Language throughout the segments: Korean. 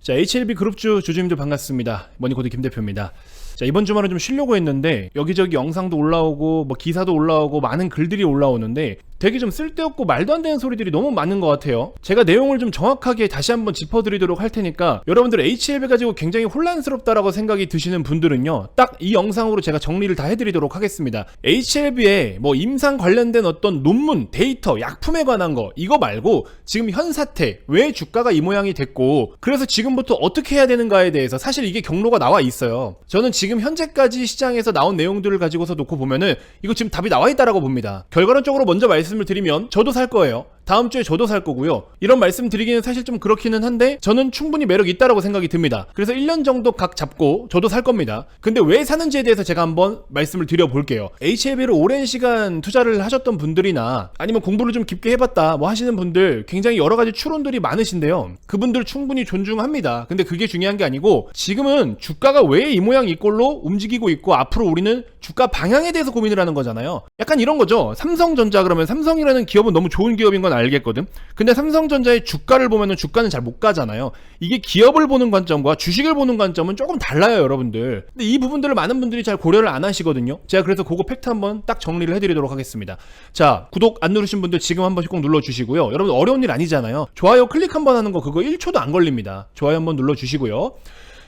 자, HLB 그룹주 주주님들 반갑습니다. 머니코드 김 대표입니다. 자, 이번 주말은 좀 쉬려고 했는데 여기저기 영상도 올라오고 뭐 기사도 올라오고 많은 글들이 올라오는데 되게 좀 쓸데없고 말도 안 되는 소리들이 너무 많은 것 같아요. 제가 내용을 좀 정확하게 다시 한번 짚어드리도록 할 테니까 여러분들 HLB 가지고 굉장히 혼란스럽다라고 생각이 드시는 분들은요, 딱 이 영상으로 제가 정리를 다 해드리도록 하겠습니다. HLB에 뭐 임상 관련된 어떤 논문, 데이터, 약품에 관한 거 이거 말고 지금 현 사태, 왜 주가가 이 모양이 됐고 그래서 지금부터 어떻게 해야 되는가에 대해서 사실 이게 경로가 나와 있어요. 저는 지금 현재까지 시장에서 나온 내용들을 가지고서 놓고 보면은 이거 지금 답이 나와 있다라고 봅니다. 결과론적으로 먼저 말씀을 드리면 저도 살 거예요. 다음 주에 저도 살 거고요. 이런 말씀 드리기는 사실 좀 그렇기는 한데 저는 충분히 매력이 있다라고 생각이 듭니다. 그래서 1년 정도 각 잡고 저도 살 겁니다. 근데 왜 사는지에 대해서 제가 한번 말씀을 드려볼게요. HLB를 오랜 시간 투자를 하셨던 분들이나 아니면 공부를 좀 깊게 해봤다 뭐 하시는 분들 굉장히 여러 가지 추론들이 많으신데요. 그분들 충분히 존중합니다. 근데 그게 중요한 게 아니고 지금은 주가가 왜 이 모양 이 꼴로 움직이고 있고 앞으로 우리는 주가 방향에 대해서 고민을 하는 거잖아요. 약간 이런 거죠. 삼성전자 그러면 삼성이라는 기업은 너무 좋은 기업인 건 알겠거든. 근데 삼성전자의 주가를 보면은 주가는 잘 못 가잖아요. 이게 기업을 보는 관점과 주식을 보는 관점은 조금 달라요, 여러분들. 근데 이 부분들을 많은 분들이 잘 고려를 안 하시거든요. 제가 그래서 그거 팩트 한번 딱 정리를 해드리도록 하겠습니다. 자, 구독 안 누르신 분들 지금 한 번씩 꼭 눌러주시고요. 여러분 어려운 일 아니잖아요. 좋아요 클릭 한번 하는 거 그거 1초도 안 걸립니다. 좋아요 한번 눌러주시고요.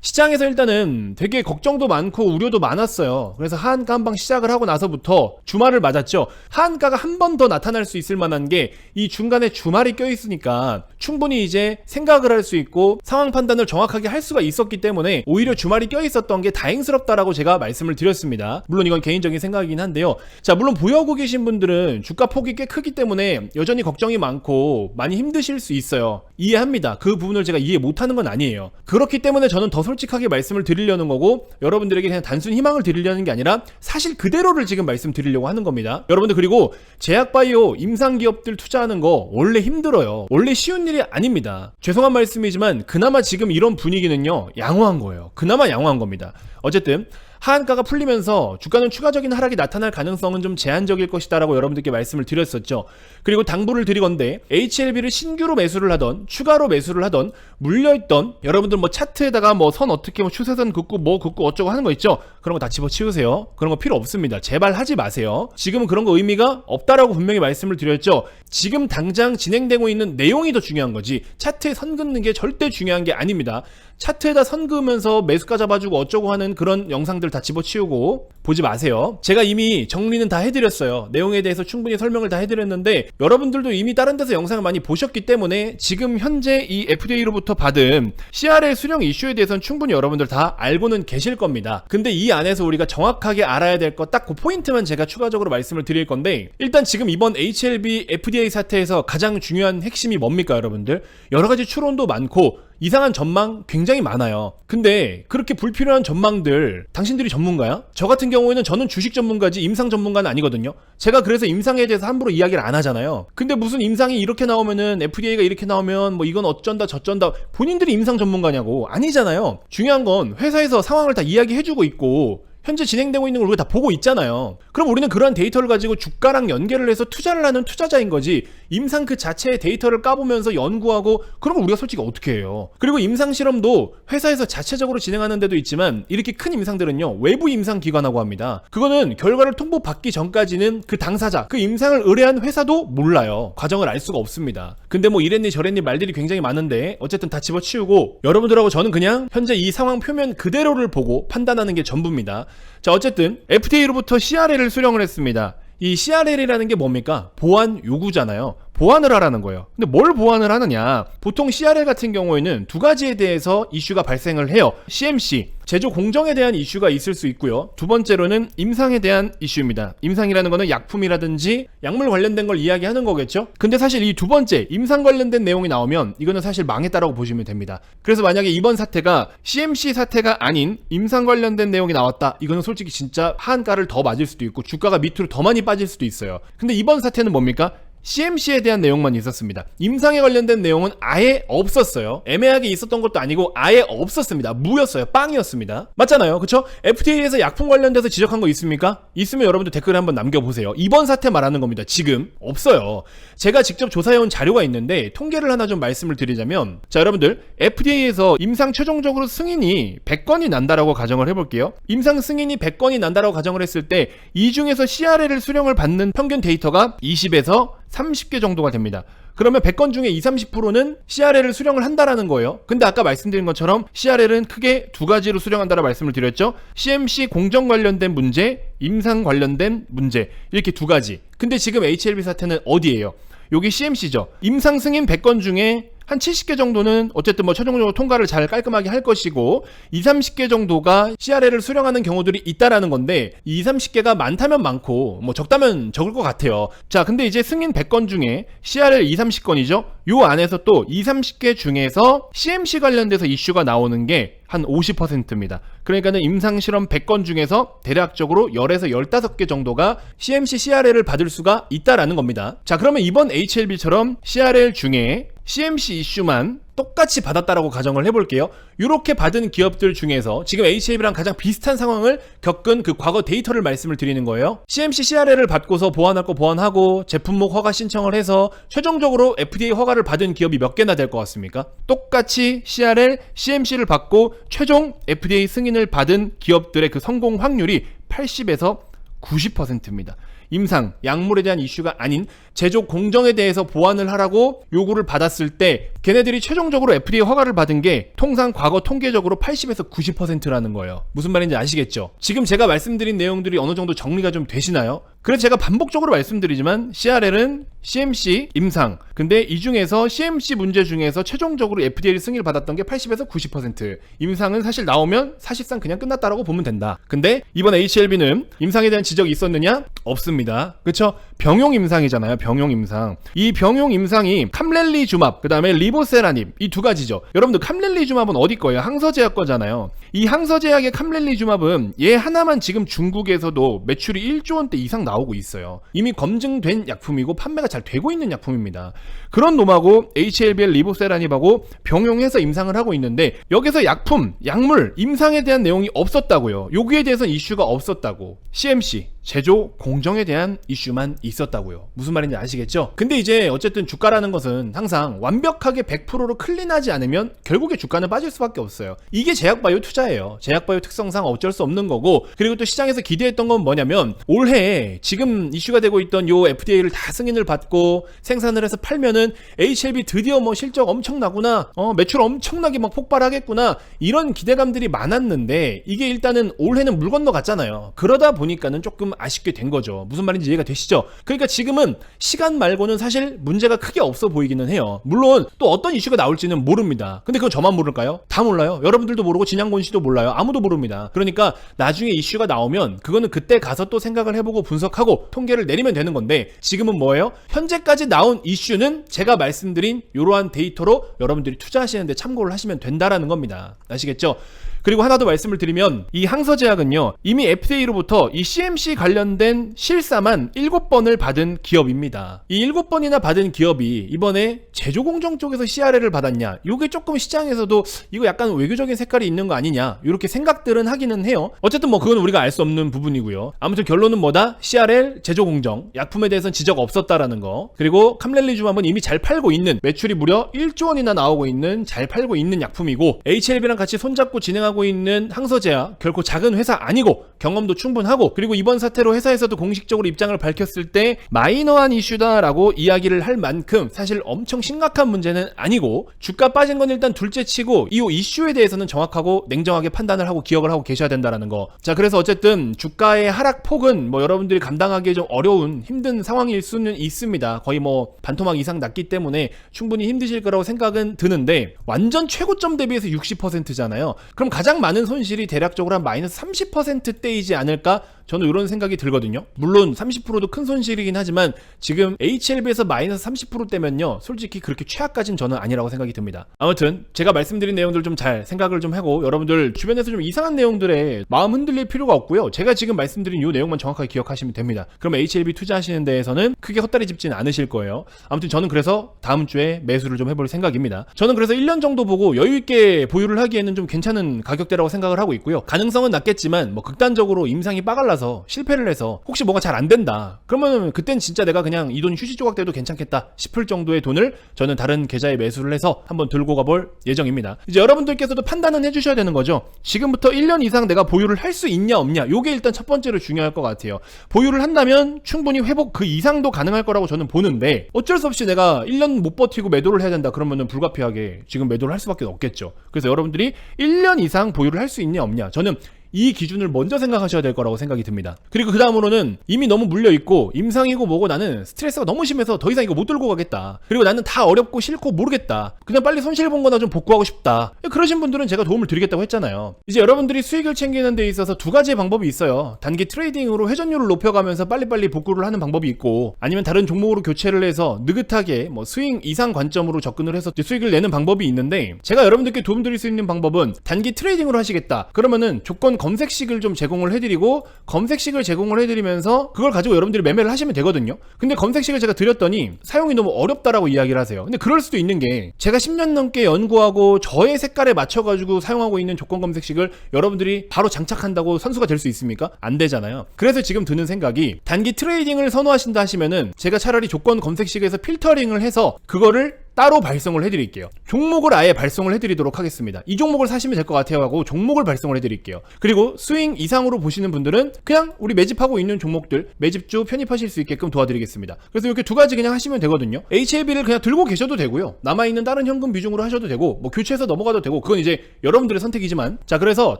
시장에서 일단은 되게 걱정도 많고 우려도 많았어요. 그래서 하한가 한방 시작을 하고 나서부터 주말을 맞았죠. 하한가가 한 번 더 나타날 수 있을 만한 게 이 중간에 주말이 껴있으니까 충분히 이제 생각을 할 수 있고 상황 판단을 정확하게 할 수가 있었기 때문에 오히려 주말이 껴있었던 게 다행스럽다라고 제가 말씀을 드렸습니다. 물론 이건 개인적인 생각이긴 한데요. 자, 물론 보유하고 계신 분들은 주가 폭이 꽤 크기 때문에 여전히 걱정이 많고 많이 힘드실 수 있어요. 이해합니다. 그 부분을 제가 이해 못하는 건 아니에요. 그렇기 때문에 저는 더 솔직하게 말씀을 드리려는 거고 여러분들에게 그냥 단순 희망을 드리려는 게 아니라 사실 그대로를 지금 말씀드리려고 하는 겁니다. 여러분들 그리고 제약바이오 임상기업들 투자하는 거 원래 힘들어요. 원래 쉬운 일이 아닙니다. 죄송한 말씀이지만 그나마 지금 이런 분위기는요 양호한 거예요. 그나마 양호한 겁니다. 어쨌든 하한가가 풀리면서 주가는 추가적인 하락이 나타날 가능성은 좀 제한적일 것이다 라고 여러분들께 말씀을 드렸었죠. 그리고 당부를 드리건대 HLB를 신규로 매수를 하던 추가로 매수를 하던 물려있던 여러분들 뭐 차트에다가 뭐 선 어떻게 뭐 추세선 긋고 뭐 긋고 어쩌고 하는 거 있죠. 그런 거 다 집어치우세요. 그런 거 필요 없습니다. 제발 하지 마세요. 지금은 그런 거 의미가 없다라고 분명히 말씀을 드렸죠. 지금 당장 진행되고 있는 내용이 더 중요한 거지 차트에 선 긋는 게 절대 중요한 게 아닙니다. 차트에다 선 그으면서 매수가 잡아주고 어쩌고 하는 그런 영상들 다 집어치우고 보지 마세요. 제가 이미 정리는 다 해드렸어요. 내용에 대해서 충분히 설명을 다 해드렸는데 여러분들도 이미 다른 데서 영상을 많이 보셨기 때문에 지금 현재 이 FDA로부터 받은 CRL 수령 이슈에 대해서는 충분히 여러분들 다 알고는 계실 겁니다. 근데 이 안에서 우리가 정확하게 알아야 될 거 딱 그 포인트만 제가 추가적으로 말씀을 드릴 건데 일단 지금 이번 HLB FDA 사태에서 가장 중요한 핵심이 뭡니까 여러분들? 여러 가지 추론도 많고 이상한 전망 굉장히 많아요. 근데 그렇게 불필요한 전망들 당신들이 전문가야? 저 같은 경우에는 저는 주식 전문가지 임상 전문가는 아니거든요. 제가 그래서 임상에 대해서 함부로 이야기를 안 하잖아요. 근데 무슨 임상이 이렇게 나오면은 FDA가 이렇게 나오면 뭐 이건 어쩐다 저쩐다 본인들이 임상 전문가냐고. 아니잖아요. 중요한 건 회사에서 상황을 다 이야기해주고 있고 현재 진행되고 있는 걸 우리가 다 보고 있잖아요. 그럼 우리는 그러한 데이터를 가지고 주가랑 연계를 해서 투자를 하는 투자자인 거지 임상 그 자체의 데이터를 까보면서 연구하고 그런 걸 우리가 솔직히 어떻게 해요. 그리고 임상 실험도 회사에서 자체적으로 진행하는 데도 있지만 이렇게 큰 임상들은요 외부 임상기관하고 합니다. 그거는 결과를 통보받기 전까지는 그 당사자 그 임상을 의뢰한 회사도 몰라요. 과정을 알 수가 없습니다. 근데 뭐 이랬니 저랬니 말들이 굉장히 많은데 어쨌든 다 집어치우고 여러분들하고 저는 그냥 현재 이 상황 표면 그대로를 보고 판단하는 게 전부입니다. 자, 어쨌든 FDA로부터 CRL을 수령을 했습니다. 이 CRL이라는 게 뭡니까? 보안 요구잖아요. 보완을 하라는 거예요. 근데 뭘 보완을 하느냐? 보통 CRL 같은 경우에는 두 가지에 대해서 이슈가 발생을 해요. CMC, 제조 공정에 대한 이슈가 있을 수 있고요. 두 번째로는 임상에 대한 이슈입니다. 임상이라는 거는 약품이라든지 약물 관련된 걸 이야기하는 거겠죠? 근데 사실 이 두 번째 임상 관련된 내용이 나오면 이거는 사실 망했다라고 보시면 됩니다. 그래서 만약에 이번 사태가 CMC 사태가 아닌 임상 관련된 내용이 나왔다. 이거는 솔직히 진짜 하한가를 더 맞을 수도 있고 주가가 밑으로 더 많이 빠질 수도 있어요. 근데 이번 사태는 뭡니까? CMC에 대한 내용만 있었습니다. 임상에 관련된 내용은 아예 없었어요. 애매하게 있었던 것도 아니고 아예 없었습니다. 무였어요. 빵이었습니다. 맞잖아요. 그쵸? FDA에서 약품 관련돼서 지적한 거 있습니까? 있으면 여러분들 댓글에 한번 남겨보세요. 이번 사태 말하는 겁니다. 지금 없어요. 제가 직접 조사해온 자료가 있는데 통계를 하나 좀 말씀을 드리자면, 자, 여러분들 FDA에서 임상 최종적으로 승인이 100건이 난다라고 가정을 해볼게요. 임상 승인이 100건이 난다라고 가정을 했을 때 이 중에서 CRL을 수령을 받는 평균 데이터가 20에서 30개 정도가 됩니다. 그러면 100건 중에 20-30%는 CRL을 수령을 한다라는 거예요. 근데 아까 말씀드린 것처럼 CRL은 크게 두 가지로 수령한다라고 말씀을 드렸죠. CMC 공정 관련된 문제, 임상 관련된 문제, 이렇게 두 가지. 근데 지금 HLB 사태는 어디예요? 여기 CMC죠. 임상 승인 100건 중에 한 70개 정도는 어쨌든 뭐 최종적으로 통과를 잘 깔끔하게 할 것이고 20-30개 정도가 CRL을 수령하는 경우들이 있다라는 건데, 이 20-30개가 많다면 많고 뭐 적다면 적을 것 같아요. 자, 근데 이제 승인 100건 중에 CRL 20-30건이죠. 요 안에서 또 20-30개 중에서 CMC 관련돼서 이슈가 나오는 게 한 50%입니다. 그러니까는 임상실험 100건 중에서 대략적으로 10에서 15개 정도가 CMC CRL을 받을 수가 있다라는 겁니다. 자, 그러면 이번 HLB처럼 CRL 중에 CMC 이슈만 똑같이 받았다라고 가정을 해볼게요. 이렇게 받은 기업들 중에서 지금 HLB랑 가장 비슷한 상황을 겪은 그 과거 데이터를 말씀을 드리는 거예요. CMC CRL을 받고서 보완할 거 보완하고 제품목 허가 신청을 해서 최종적으로 FDA 허가를 받은 기업이 몇 개나 될 것 같습니까? 똑같이 CRL, CMC를 받고 최종 FDA 승인을 받은 기업들의 그 성공 확률이 80에서 90%입니다. 임상, 약물에 대한 이슈가 아닌 제조 공정에 대해서 보완을 하라고 요구를 받았을 때 걔네들이 최종적으로 FDA 허가를 받은 게 통상 과거 통계적으로 80에서 90%라는 거예요. 무슨 말인지 아시겠죠? 지금 제가 말씀드린 내용들이 어느 정도 정리가 좀 되시나요? 그래서 제가 반복적으로 말씀드리지만 CRL은 CMC, 임상, 근데 이 중에서 CMC 문제 중에서 최종적으로 FDA 승인을 받았던 게 80에서 90%, 임상은 사실 나오면 사실상 그냥 끝났다라고 보면 된다. 근데 이번 HLB는 임상에 대한 지적이 있었느냐? 없습니다. 그쵸? 병용 임상이잖아요. 병용 임상. 이 병용 임상이 캄렐리주맙, 그 다음에 리보세라닙, 이 두 가지죠. 여러분들 캄렐리주맙은 어디 거예요? 항서제약 거잖아요. 이 항서제약의 캄렐리주맙은 얘 하나만 지금 중국에서도 매출이 1조 원대 이상 나오고 있어요. 이미 검증된 약품이고 판매가 잘 되고 있는 약품입니다. 그런 놈하고 HLBL 리보세라닙하고 병용해서 임상을 하고 있는데 여기서 약품, 약물, 임상에 대한 내용이 없었다고요. 여기에 대해서는 이슈가 없었다고. CMC, 제조 공정에 대한 이슈만 있었다고요. 무슨 말인지 아시겠죠? 근데 이제 어쨌든 주가라는 것은 항상 완벽하게 100%로 클린하지 않으면 결국에 주가는 빠질 수밖에 없어요. 이게 제약바이오 투자예요. 제약바이오 특성상 어쩔 수 없는 거고, 그리고 또 시장에서 기대했던 건 뭐냐면 올해 지금 이슈가 되고 있던 요 FDA를 다 승인을 받고 생산을 해서 팔면은 HLB 드디어 뭐 실적 엄청나구나, 매출 엄청나게 막 폭발하겠구나, 이런 기대감들이 많았는데 이게 일단은 올해는 물 건너갔잖아요. 그러다 보니까는 조금 아쉽게 된 거죠. 무슨 말인지 이해가 되시죠? 그러니까 지금은 시간 말고는 사실 문제가 크게 없어 보이기는 해요. 물론 또 어떤 이슈가 나올지는 모릅니다. 근데 그건 저만 모를까요? 다 몰라요. 여러분들도 모르고 진양곤 씨도 몰라요. 아무도 모릅니다. 그러니까 나중에 이슈가 나오면 그거는 그때 가서 또 생각을 해보고 분석하고 통계를 내리면 되는 건데, 지금은 뭐예요? 현재까지 나온 이슈는 제가 말씀드린 이러한 데이터로 여러분들이 투자하시는데 참고를 하시면 된다라는 겁니다. 아시겠죠? 그리고 하나 더 말씀을 드리면 이 항서제약은요, 이미 FDA로부터 이 CMC 관련된 실사만 7번을 받은 기업입니다. 이 7번이나 받은 기업이 이번에 제조공정 쪽에서 CRL을 받았냐, 이게 조금 시장에서도 이거 약간 외교적인 색깔이 있는 거 아니냐, 이렇게 생각들은 하기는 해요. 어쨌든 뭐 그건 우리가 알 수 없는 부분이고요. 아무튼 결론은 뭐다? CRL 제조공정, 약품에 대해서는 지적 없었다라는 거. 그리고 캄렐리주맙은 이미 잘 팔고 있는, 매출이 무려 1조 원이나 나오고 있는, 잘 팔고 있는 약품이고, HLB랑 같이 손잡고 진행하고 있는 항서제약 결코 작은 회사 아니고 경험도 충분하고, 그리고 이번 사태로 회사에서도 공식적으로 입장을 밝혔을 때 마이너한 이슈다라고 이야기를 할 만큼 사실 엄청 심각한 문제는 아니고, 주가 빠진 건 일단 둘째치고 이 이슈에 대해서는 정확하고 냉정하게 판단을 하고 기억을 하고 계셔야 된다라는 거. 자, 그래서 어쨌든 주가의 하락폭은 뭐 여러분들이 감당하기 좀 어려운 힘든 상황일 수는 있습니다. 거의 뭐 반토막 이상 났기 때문에 충분히 힘드실 거라고 생각은 드는데, 완전 최고점 대비해서 60%잖아요. 그럼 가장 가장 많은 손실이 대략적으로 한 마이너스 30%대이지 않을까, 저는 이런 생각이 들거든요. 물론 30%도 큰 손실이긴 하지만 지금 HLB에서 마이너스 30%대면요 솔직히 그렇게 최악까지는 저는 아니라고 생각이 듭니다. 아무튼 제가 말씀드린 내용들 좀 잘 생각을 좀 하고, 여러분들 주변에서 좀 이상한 내용들에 마음 흔들릴 필요가 없고요, 제가 지금 말씀드린 이 내용만 정확하게 기억하시면 됩니다. 그러면 HLB 투자하시는 데에서는 크게 헛다리 짚지는 않으실 거예요. 아무튼 저는 그래서 다음 주에 매수를 좀 해볼 생각입니다. 저는 그래서 1년 정도 보고 여유있게 보유를 하기에는 좀 괜찮은 가격대라고 생각을 하고 있고요. 가능성은 낮겠지만 뭐 극단적으로 임상이 빠갈라서 실패를 해서 혹시 뭐가 잘 안 된다 그러면 그땐 진짜 내가 그냥 이 돈 휴지 조각 돼도 괜찮겠다 싶을 정도의 돈을 저는 다른 계좌에 매수를 해서 한번 들고 가볼 예정입니다. 이제 여러분들께서도 판단은 해주셔야 되는 거죠. 지금부터 1년 이상 내가 보유를 할 수 있냐 없냐, 요게 일단 첫 번째로 중요할 것 같아요. 보유를 한다면 충분히 회복 그 이상도 가능할 거라고 저는 보는데, 어쩔 수 없이 내가 1년 못 버티고 매도를 해야 된다 그러면은 불가피하게 지금 매도를 할 수밖에 없겠죠. 그래서 여러분들이 1년 이상 보유를 할 수 있냐 없냐, 저는 이 기준을 먼저 생각하셔야 될 거라고 생각이 듭니다. 그리고 그 다음으로는 이미 너무 물려있고 임상이고 뭐고 나는 스트레스가 너무 심해서 더 이상 이거 못 들고 가겠다, 그리고 나는 다 어렵고 싫고 모르겠다, 그냥 빨리 손실 본 거나 좀 복구하고 싶다, 그러신 분들은 제가 도움을 드리겠다고 했잖아요. 이제 여러분들이 수익을 챙기는 데 있어서 두 가지의 방법이 있어요. 단기 트레이딩으로 회전율을 높여가면서 빨리빨리 복구를 하는 방법이 있고, 아니면 다른 종목으로 교체를 해서 느긋하게 뭐 스윙 이상 관점으로 접근을 해서 수익을 내는 방법이 있는데, 제가 여러분들께 도움 드릴 수 있는 방법은 단기 트레이딩으로 하시겠다 그러면은 조건 검색식을 좀 제공을 해드리고, 검색식을 제공을 해드리면서 그걸 가지고 여러분들이 매매를 하시면 되거든요. 근데 검색식을 제가 드렸더니 사용이 너무 어렵다라고 이야기를 하세요. 근데 그럴 수도 있는 게, 제가 10년 넘게 연구하고 저의 색깔에 맞춰가지고 사용하고 있는 조건 검색식을 여러분들이 바로 장착한다고 선수가 될 수 있습니까? 안 되잖아요. 그래서 지금 드는 생각이, 단기 트레이딩을 선호하신다 하시면은 제가 차라리 조건 검색식에서 필터링을 해서 그거를 따로 발송을 해드릴게요. 종목을 아예 발송을 해드리도록 하겠습니다. 이 종목을 사시면 될 것 같아요 하고 종목을 발송을 해드릴게요. 그리고 스윙 이상으로 보시는 분들은 그냥 우리 매집하고 있는 종목들 매집주 편입하실 수 있게끔 도와드리겠습니다. 그래서 이렇게 두 가지 그냥 하시면 되거든요. HLB를 그냥 들고 계셔도 되고요, 남아있는 다른 현금 비중으로 하셔도 되고, 뭐 교체해서 넘어가도 되고, 그건 이제 여러분들의 선택이지만, 자, 그래서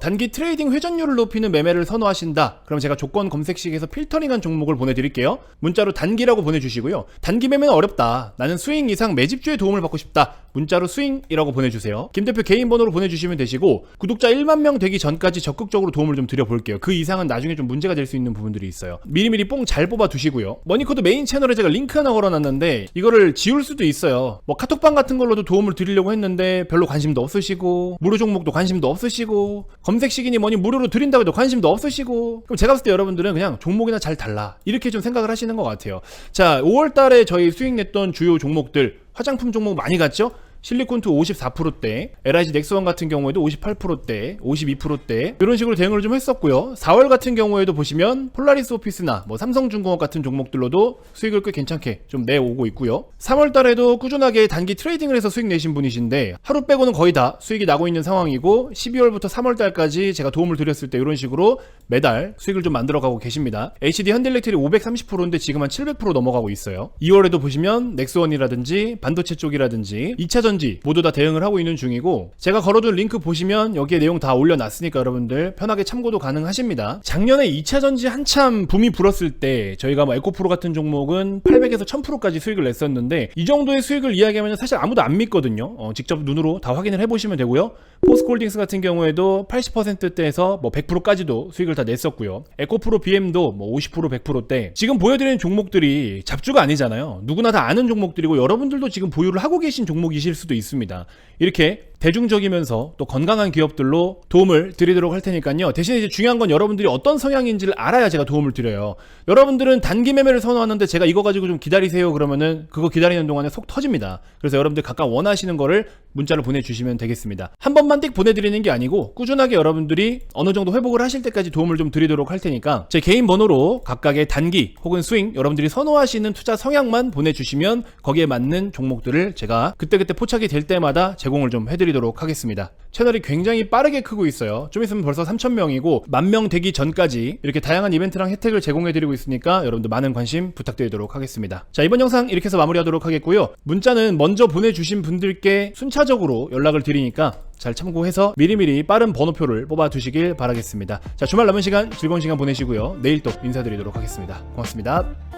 단기 트레이딩 회전율을 높이는 매매를 선호하신다 그럼 제가 조건 검색식에서 필터링한 종목을 보내드릴게요. 문자로 단기라고 보내주시고요. 단기 매매는 어렵다, 나는 스윙 이상 매집주에 도움을 받고 싶다, 문자로 스윙이라고 보내주세요. 김대표 개인 번호로 보내주시면 되시고, 구독자 1만 명 되기 전까지 적극적으로 도움을 좀 드려볼게요. 그 이상은 나중에 좀 문제가 될 수 있는 부분들이 있어요. 미리미리 뽕 잘 뽑아 두시고요. 머니코드 메인 채널에 제가 링크 하나 걸어놨는데 이거를 지울 수도 있어요. 뭐 카톡방 같은 걸로도 도움을 드리려고 했는데 별로 관심도 없으시고, 무료 종목도 관심도 없으시고, 검색식이니 뭐니 무료로 드린다고 해도 관심도 없으시고, 그럼 제가 봤을 때 여러분들은 그냥 종목이나 잘 달라 이렇게 좀 생각을 하시는 것 같아요. 자, 5월달에 저희 수익 냈던 주요 종목들, 화장품 종목 많이 갔죠? 실리콘투 54%대, LIG 넥스원 같은 경우에도 58%대, 52%대 이런 식으로 대응을 좀 했었고요. 4월 같은 경우에도 보시면 폴라리스 오피스나 뭐 삼성중공업 같은 종목들로도 수익을 꽤 괜찮게 좀 내오고 있고요. 3월 달에도 꾸준하게 단기 트레이딩을 해서 수익 내신 분이신데 하루 빼고는 거의 다 수익이 나고 있는 상황이고, 12월부터 3월 달까지 제가 도움을 드렸을 때 이런 식으로 매달 수익을 좀 만들어가고 계십니다. HD 현대일렉트릭 530%인데 지금 한 700% 넘어가고 있어요. 2월에도 보시면 넥스원이라든지 반도체 쪽이라든지 2차전지 모두 다 대응을 하고 있는 중이고, 제가 걸어둔 링크 보시면 여기에 내용 다 올려놨으니까 여러분들 편하게 참고도 가능하십니다. 작년에 2차전지 한참 붐이 불었을 때 저희가 뭐 에코프로 같은 종목은 800에서 1000%까지 수익을 냈었는데, 이 정도의 수익을 이야기하면 사실 아무도 안 믿거든요. 직접 눈으로 다 확인을 해보시면 되고요. 포스코홀딩스 같은 경우에도 80%대에서 뭐 100%까지도 수익을 다 냈었고요. 에코프로 BM도 뭐 50% 100%대, 지금 보여드리는 종목들이 잡주가 아니잖아요. 누구나 다 아는 종목들이고 여러분들도 지금 보유를 하고 계신 종목이실 수도 있습니다. 이렇게 대중적이면서 또 건강한 기업들로 도움을 드리도록 할 테니까요. 대신에 이제 중요한 건 여러분들이 어떤 성향인지를 알아야 제가 도움을 드려요. 여러분들은 단기 매매를 선호하는데 제가 이거 가지고 좀 기다리세요 그러면은 그거 기다리는 동안에 속 터집니다. 그래서 여러분들 각각 원하시는 거를 문자로 보내주시면 되겠습니다. 한 번만 띡 보내드리는 게 아니고 꾸준하게 여러분들이 어느 정도 회복을 하실 때까지 도움을 좀 드리도록 할 테니까 제 개인 번호로 각각의 단기 혹은 스윙 여러분들이 선호하시는 투자 성향만 보내주시면 거기에 맞는 종목들을 제가 그때그때 포착이 될 때마다 제공을 좀 해드리도록 하겠습니다. 채널이 굉장히 빠르게 크고 있어요. 좀 있으면 벌써 3,000명이고 10,000명 되기 전까지 이렇게 다양한 이벤트랑 혜택을 제공해드리고 있으니까 여러분들 많은 관심 부탁드리도록 하겠습니다. 자, 이번 영상 이렇게 해서 마무리하도록 하겠고요. 문자는 먼저 보내주신 분들께 순차적으로 연락을 드리니까 잘 참고해서 미리미리 빠른 번호표를 뽑아두시길 바라겠습니다. 자, 주말 남은 시간 즐거운 시간 보내시고요. 내일 또 인사드리도록 하겠습니다. 고맙습니다.